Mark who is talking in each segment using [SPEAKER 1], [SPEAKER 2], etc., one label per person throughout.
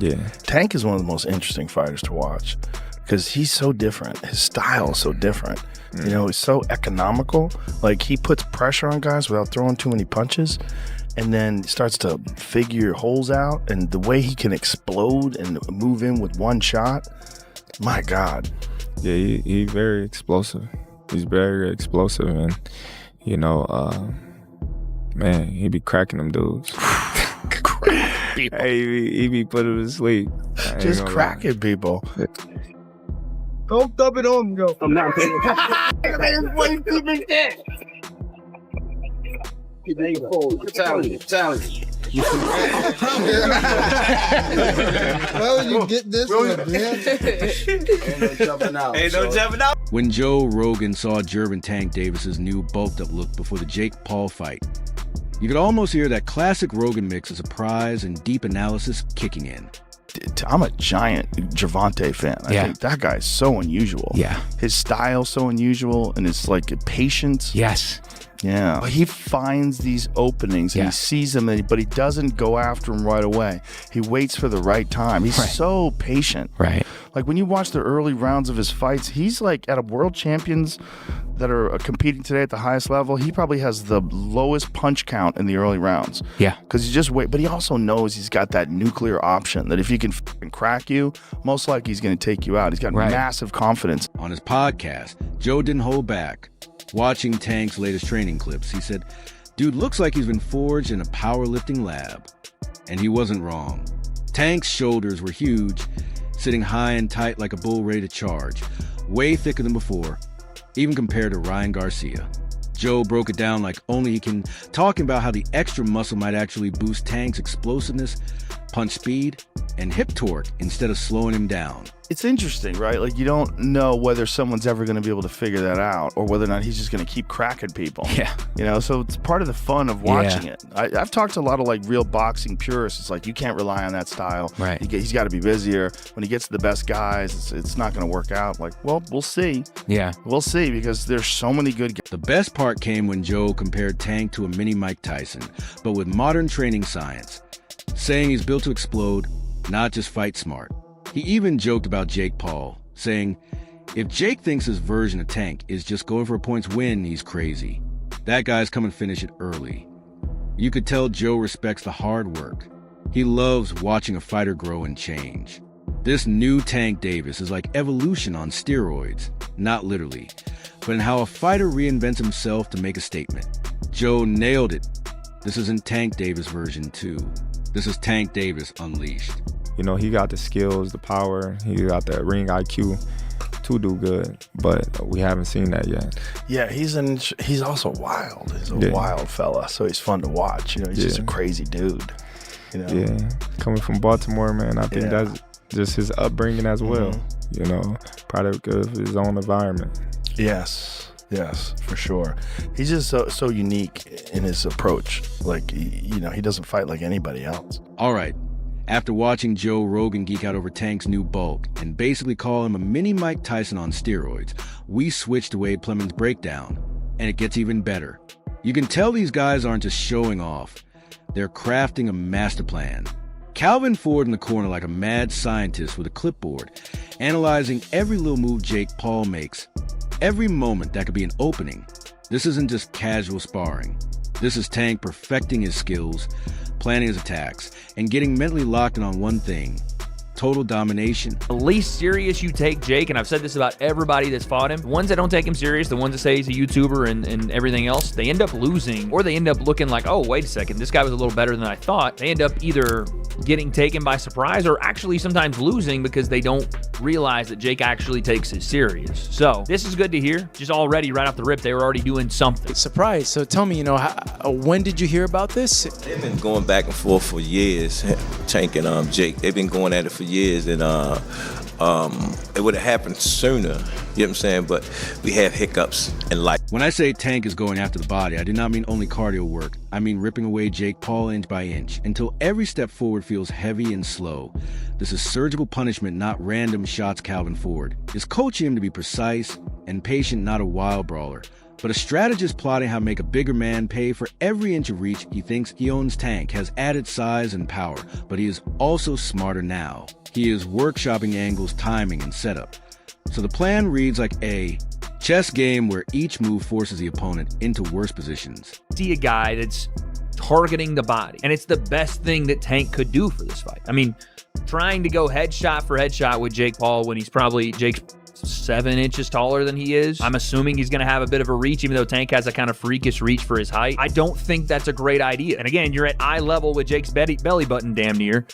[SPEAKER 1] Yeah.
[SPEAKER 2] Tank is one of the most interesting fighters to watch because he's so different. His style is so different. You know, he's so economical. Like, he puts pressure on guys without throwing too many punches, and then starts to figure holes out. And the way he can explode and move in with one shot, my God.
[SPEAKER 1] Yeah, he very explosive. He's very explosive, and you know, man, he be cracking them dudes. Hey, he be putting them to sleep.
[SPEAKER 2] Just cracking people.
[SPEAKER 3] Don't dub it on, yo. I'm not paying.
[SPEAKER 4] Challenge.
[SPEAKER 3] Well, you get this one, man.
[SPEAKER 4] Ain't no jumping out.
[SPEAKER 5] When Joe Rogan saw Gervonta Davis's new bulked-up look before the Jake Paul fight, you could almost hear that classic Rogan mix of surprise and deep analysis kicking in.
[SPEAKER 2] I'm a giant Gervonta fan. I think that guy is so unusual.
[SPEAKER 6] Yeah.
[SPEAKER 2] His style so unusual, and it's like patience.
[SPEAKER 6] Yes.
[SPEAKER 2] Yeah. He finds these openings and he sees them, but he doesn't go after them right away. He waits for the right time. He's so patient.
[SPEAKER 6] Right.
[SPEAKER 2] Like, when you watch the early rounds of his fights, he's like at a world champions that are competing today at the highest level. He probably has the lowest punch count in the early rounds.
[SPEAKER 6] Yeah.
[SPEAKER 2] Because he just wait, but he also knows he's got that nuclear option that if he can crack you, most likely he's going to take you out. He's got massive confidence.
[SPEAKER 5] On his podcast, Joe didn't hold back. Watching Tank's latest training clips, he said, "Dude looks like he's been forged in a powerlifting lab." And he wasn't wrong. Tank's shoulders were huge, sitting high and tight like a bull ready to charge, way thicker than before, even compared to Ryan Garcia. Joe broke it down like only he can, talking about how the extra muscle might actually boost Tank's explosiveness, punch speed, and hip torque instead of slowing him down.
[SPEAKER 2] It's interesting, right? Like, you don't know whether someone's ever going to be able to figure that out or whether or not he's just going to keep cracking people.
[SPEAKER 6] Yeah.
[SPEAKER 2] You know, so it's part of the fun of watching it. I've talked to a lot of, like, real boxing purists. It's like, you can't rely on that style.
[SPEAKER 6] Right.
[SPEAKER 2] He's got to be busier. When he gets to the best guys, it's not going to work out. Like, well, we'll see.
[SPEAKER 6] Yeah.
[SPEAKER 2] We'll see, because there's so many good guys.
[SPEAKER 5] The best part came when Joe compared Tank to a mini Mike Tyson, but with modern training science, saying he's built to explode, not just fight smart. He even joked about Jake Paul, saying, "If Jake thinks his version of Tank is just going for a points win, he's crazy. That guy's come and finish it early." You could tell Joe respects the hard work. He loves watching a fighter grow and change. This new Tank Davis is like evolution on steroids, not literally, but in how a fighter reinvents himself to make a statement. Joe nailed it. This isn't Tank Davis version 2. This is Tank Davis unleashed.
[SPEAKER 1] You know, he got the skills, the power, he got the ring IQ to do good, but we haven't seen that yet.
[SPEAKER 2] Yeah, he's also wild. He's a wild fella, so he's fun to watch. You know, he's just a crazy dude. You know?
[SPEAKER 1] Yeah, coming from Baltimore, man, I think that's just his upbringing as well. You know, product of his own environment.
[SPEAKER 2] Yes, for sure. He's just so unique in his approach. Like, you know, he doesn't fight like anybody else.
[SPEAKER 5] All right. After watching Joe Rogan geek out over Tank's new bulk and basically call him a mini Mike Tyson on steroids, we switched to Wade Plemons' breakdown, and it gets even better. You can tell these guys aren't just showing off. They're crafting a master plan. Calvin Ford in the corner like a mad scientist with a clipboard, analyzing every little move Jake Paul makes, every moment that could be an opening. This isn't just casual sparring. This is Tank perfecting his skills, planning his attacks, and getting mentally locked in on one thing: total domination.
[SPEAKER 6] The least serious you take Jake, and I've said this about everybody that's fought him, the ones that don't take him serious, the ones that say he's a YouTuber and everything else, they end up losing, or they end up looking like, oh, wait a second, this guy was a little better than I thought. They end up either getting taken by surprise or actually sometimes losing because they don't realize that Jake actually takes it serious. So this is good to hear. Just already right off the rip, they were already doing something.
[SPEAKER 7] Surprise. So tell me, when did you hear about this?
[SPEAKER 4] They've been going back and forth for years, Tank and Jake. They've been going at it for years, and it would have happened sooner, you know what I'm saying? But we have hiccups in life.
[SPEAKER 5] When I say Tank is going after the body, I do not mean only cardio work. I mean ripping away Jake Paul inch by inch until every step forward feels heavy and slow. This is surgical punishment, not random shots. Calvin Ford is coaching him to be precise and patient, not a wild brawler. But a strategist plotting how to make a bigger man pay for every inch of reach he thinks he owns Tank has added size and power, but he is also smarter now. He is workshopping angles, timing, and setup. So the plan reads like a chess game where each move forces the opponent into worse positions.
[SPEAKER 6] See a guy that's targeting the body, and it's the best thing that Tank could do for this fight. I mean, trying to go headshot for headshot with Jake Paul when Jake's 7 inches taller than he is. I'm assuming he's going to have a bit of a reach, even though Tank has a kind of freakish reach for his height. I don't think that's a great idea. And again, you're at eye level with Jake's belly button damn near.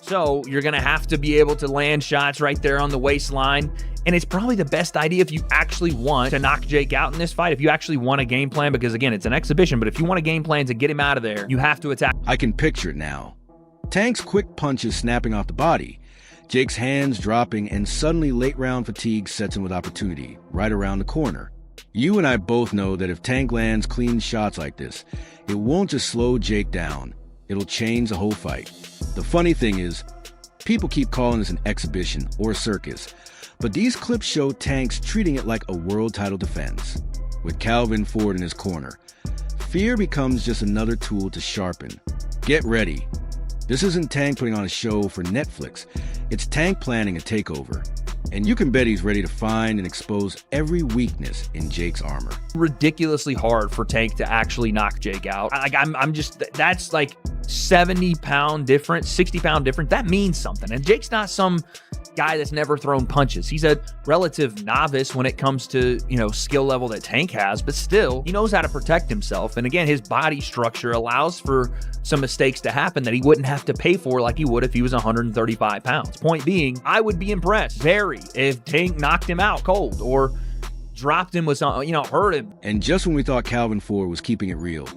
[SPEAKER 6] So you're going to have to be able to land shots right there on the waistline. And it's probably the best idea if you actually want to knock Jake out in this fight, if you actually want a game plan, because again, it's an exhibition, but if you want a game plan to get him out of there, you have to attack.
[SPEAKER 5] I can picture it now. Tank's quick punches snapping off the body, Jake's hands dropping, and suddenly late-round fatigue sets in with opportunity, right around the corner. You and I both know that if Tank lands clean shots like this, it won't just slow Jake down, it'll change the whole fight. The funny thing is, people keep calling this an exhibition or a circus, but these clips show Tank's treating it like a world title defense. With Calvin Ford in his corner, fear becomes just another tool to sharpen. Get ready. This isn't Tank putting on a show for Netflix. It's Tank planning a takeover. And you can bet he's ready to find and expose every weakness in Jake's armor.
[SPEAKER 6] Ridiculously hard for Tank to actually knock Jake out. That's like 70-pound difference, 60-pound difference. That means something. And Jake's not some guy that's never thrown punches. He's a relative novice when it comes to, skill level that Tank has, but still, he knows how to protect himself. And again, his body structure allows for some mistakes to happen that he wouldn't have to pay for like he would if he was 135 pounds. Point being, I would be impressed, very, if Tank knocked him out cold or dropped him with something, hurt him.
[SPEAKER 5] And just when we thought Calvin Ford was keeping it real,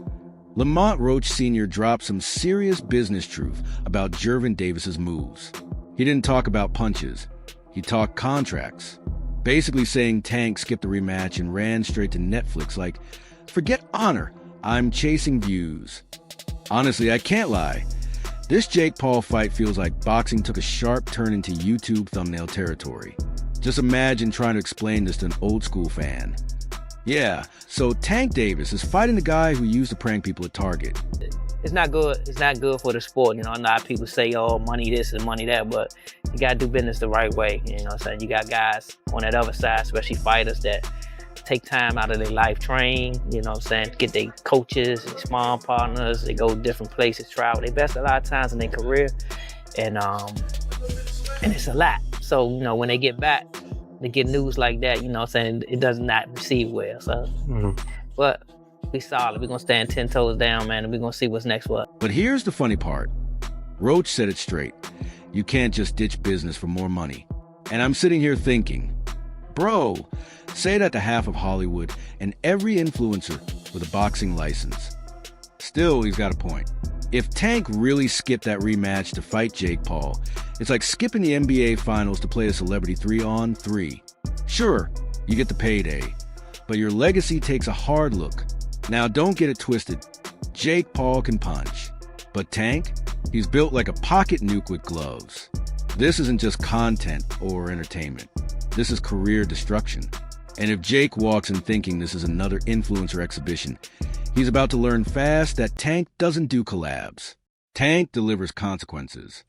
[SPEAKER 5] Lamont Roach Sr. dropped some serious business truth about Gervonta Davis's moves. He didn't talk about punches. He talked contracts. Basically saying Tank skipped the rematch and ran straight to Netflix like, forget honor, I'm chasing views. Honestly, I can't lie. This Jake Paul fight feels like boxing took a sharp turn into YouTube thumbnail territory. Just imagine trying to explain this to an old school fan. Yeah, so Tank Davis is fighting the guy who used to prank people at Target.
[SPEAKER 8] It's not good. It's not good for the sport. A lot of people say, oh, money this and money that, but you got to do business the right way. You know what I'm saying? You got guys on that other side, especially fighters, that take time out of their life, train, get their coaches, their sparring partners, they go different places, try out their best a lot of times in their career. And it's a lot. So, when they get back, they get news like that, it does not receive well. So, but we solid. We're going to stand 10 toes down, man, and we're going to see what's next what.
[SPEAKER 5] But here's the funny part. Roach said it straight. You can't just ditch business for more money. And I'm sitting here thinking, bro, say that to half of Hollywood and every influencer with a boxing license. Still, he's got a point. If Tank really skipped that rematch to fight Jake Paul, it's like skipping the NBA Finals to play a celebrity 3-on-3. Sure, you get the payday, but your legacy takes a hard look. Now, don't get it twisted. Jake Paul can punch. But Tank, he's built like a pocket nuke with gloves. This isn't just content or entertainment. This is career destruction. And if Jake walks in thinking this is another influencer exhibition, he's about to learn fast that Tank doesn't do collabs. Tank delivers consequences.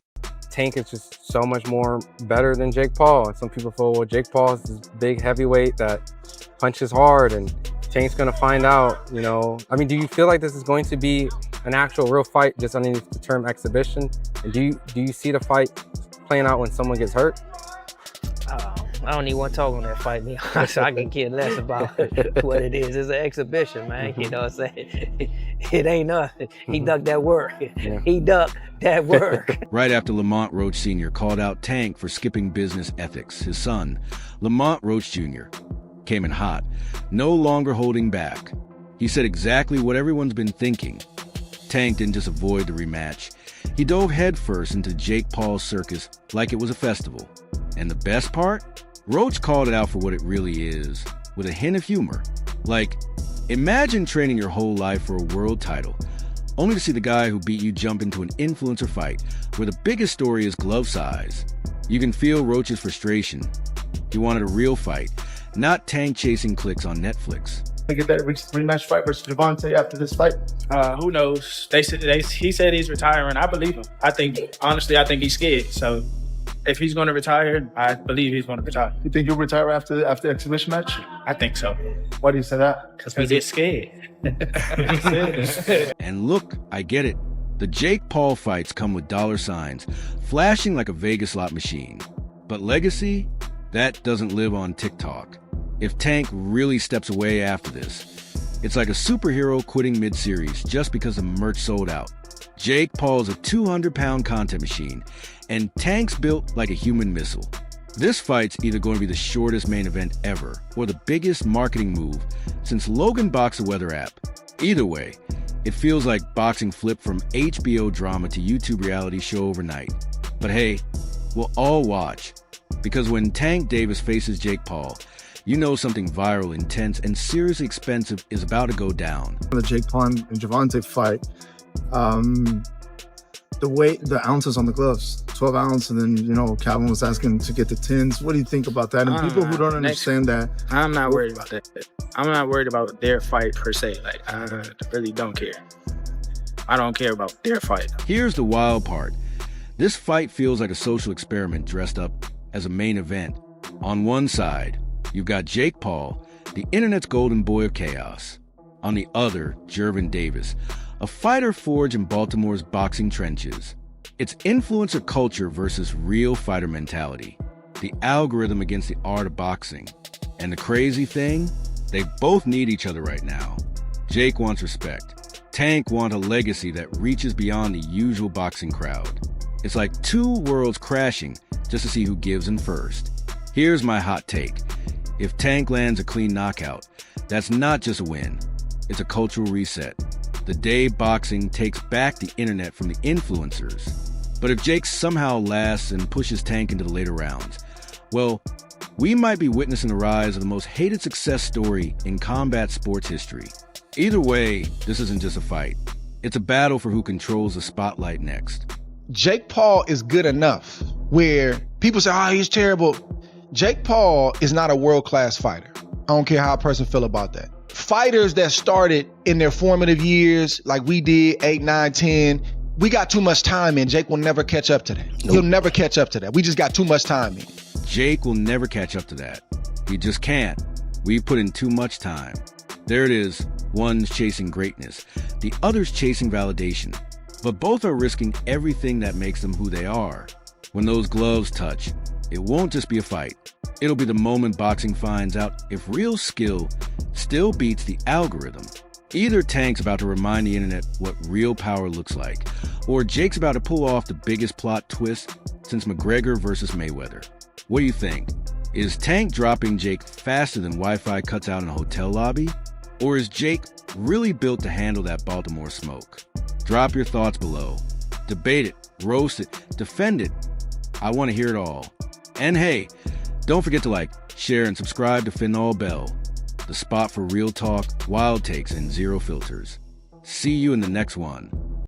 [SPEAKER 9] Tank is just so much more better than Jake Paul. And some people feel, well, Jake Paul is this big heavyweight that punches hard, and Tank's going to find out, do you feel like this is going to be an actual real fight just underneath the term exhibition? And do you see the fight playing out when someone gets hurt?
[SPEAKER 8] I don't even want to talk on that fight, me honest. I can care less about what it is. It's an exhibition, man. You know what I'm saying? It ain't nothing. He ducked that work. Yeah. He ducked that work.
[SPEAKER 5] Right after Lamont Roach Sr. called out Tank for skipping business ethics, his son, Lamont Roach Jr., came in hot, no longer holding back. He said exactly what everyone's been thinking. Tank didn't just avoid the rematch. He dove headfirst into Jake Paul's circus like it was a festival. And the best part? Roach called it out for what it really is, with a hint of humor. Like, imagine training your whole life for a world title, only to see the guy who beat you jump into an influencer fight where the biggest story is glove size. You can feel Roach's frustration. He wanted a real fight, not Tank chasing clicks on Netflix.
[SPEAKER 3] get that rematch fight versus Gervonta after this fight?
[SPEAKER 10] Who knows? He said he's retiring. I believe him. Honestly, I think he's scared. So if he's going to retire, I believe he's going to retire.
[SPEAKER 3] You think you'll retire after the exhibition match?
[SPEAKER 10] I think so.
[SPEAKER 3] Why do you say that?
[SPEAKER 10] Because we get scared.
[SPEAKER 5] And look, I get it. The Jake Paul fights come with dollar signs, flashing like a Vegas slot machine. But legacy? That doesn't live on TikTok. If Tank really steps away after this, it's like a superhero quitting mid-series just because the merch sold out. Jake Paul's a 200-pound content machine, and Tank's built like a human missile. This fight's either going to be the shortest main event ever, or the biggest marketing move since Logan Box a Weather app. Either way, it feels like boxing flipped from HBO drama to YouTube reality show overnight. But hey, we'll all watch, because when Tank Davis faces Jake Paul, you know something viral, intense, and seriously expensive is about to go down.
[SPEAKER 3] The Jake Paul and Gervonta fight, the weight, the ounces on the gloves, 12 ounce, and then, Calvin was asking to get the 10s. What do you think about that? And people who don't understand that.
[SPEAKER 10] I'm not worried about that. I'm not worried about their fight per se. Like, I really don't care. I don't care about their fight.
[SPEAKER 5] Here's the wild part. This fight feels like a social experiment dressed up as a main event. On one side, you've got Jake Paul, the internet's golden boy of chaos. On the other, Gervonta Davis, a fighter forged in Baltimore's boxing trenches. It's influencer culture versus real fighter mentality. The algorithm against the art of boxing. And the crazy thing? They both need each other right now. Jake wants respect. Tank wants a legacy that reaches beyond the usual boxing crowd. It's like two worlds crashing just to see who gives in first. Here's my hot take. If Tank lands a clean knockout, that's not just a win. It's a cultural reset. The day boxing takes back the internet from the influencers. But if Jake somehow lasts and pushes Tank into the later rounds, well, we might be witnessing the rise of the most hated success story in combat sports history. Either way, this isn't just a fight. It's a battle for who controls the spotlight next.
[SPEAKER 11] Jake Paul is good enough where people say, oh, he's terrible. Jake Paul is not a world-class fighter. I don't care how a person feel about that. Fighters that started in their formative years, like we did, 8, 9, 10, we got too much time in. Jake will never catch up to that. Nope. He'll never catch up to that. We just got too much time in.
[SPEAKER 5] Jake will never catch up to that. He just can't. We've put in too much time. There it is. One's chasing greatness. The other's chasing validation. But both are risking everything that makes them who they are. When those gloves touch, it won't just be a fight. It'll be the moment boxing finds out if real skill still beats the algorithm. Either Tank's about to remind the internet what real power looks like, or Jake's about to pull off the biggest plot twist since McGregor versus Mayweather. What do you think? Is Tank dropping Jake faster than Wi-Fi cuts out in a hotel lobby? Or is Jake really built to handle that Baltimore smoke? Drop your thoughts below. Debate it, roast it, defend it. I want to hear it all. And hey, don't forget to like, share, and subscribe to Finall Bell, the spot for real talk, wild takes, and zero filters. See you in the next one.